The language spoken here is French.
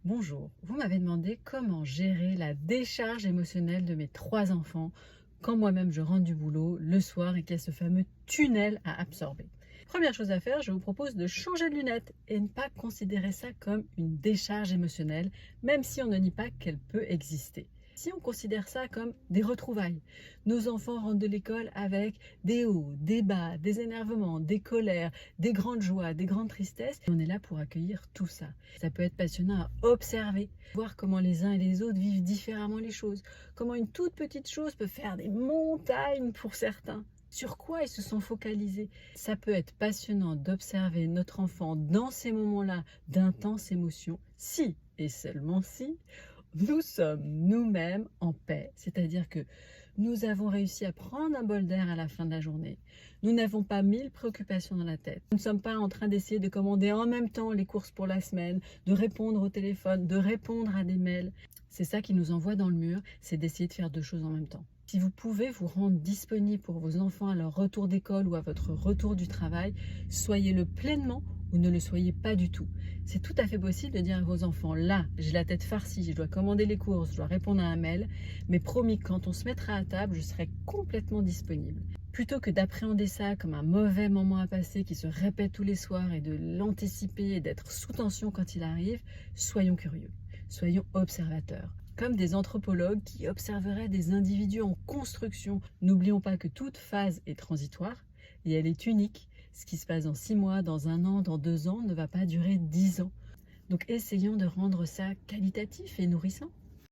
Bonjour, vous m'avez demandé comment gérer la décharge émotionnelle de mes 3 enfants quand moi-même je rentre du boulot le soir et qu'il y a ce fameux tunnel à absorber. Première chose à faire, je vous propose de changer de lunettes et ne pas considérer ça comme une décharge émotionnelle, même si on ne nie pas qu'elle peut exister. Si on considère ça comme des retrouvailles, nos enfants rentrent de l'école avec des hauts, des bas, des énervements, des colères, des grandes joies, des grandes tristesses. Et on est là pour accueillir tout ça. Ça peut être passionnant à observer, voir comment les uns et les autres vivent différemment les choses, comment une toute petite chose peut faire des montagnes pour certains. Sur quoi ils se sont focalisés. Ça peut être passionnant d'observer notre enfant dans ces moments-là d'intense émotion, si et seulement si nous sommes nous-mêmes en paix, c'est-à-dire que nous avons réussi à prendre un bol d'air à la fin de la journée. Nous n'avons pas 1000 préoccupations dans la tête. Nous ne sommes pas en train d'essayer de commander en même temps les courses pour la semaine, de répondre au téléphone, de répondre à des mails. C'est ça qui nous envoie dans le mur, c'est d'essayer de faire 2 choses en même temps. Si vous pouvez vous rendre disponible pour vos enfants à leur retour d'école ou à votre retour du travail, soyez-le pleinement ou ne le soyez pas du tout. C'est tout à fait possible de dire à vos enfants, là, j'ai la tête farcie, je dois commander les courses, je dois répondre à un mail, mais promis, quand on se mettra à table, je serai complètement disponible. Plutôt que d'appréhender ça comme un mauvais moment à passer qui se répète tous les soirs et de l'anticiper et d'être sous tension quand il arrive, soyons curieux, soyons observateurs. Comme des anthropologues qui observeraient des individus en construction. N'oublions pas que toute phase est transitoire et elle est unique. Ce qui se passe dans 6 mois, dans 1 an, dans 2 ans ne va pas durer 10 ans. Donc essayons de rendre ça qualitatif et nourrissant.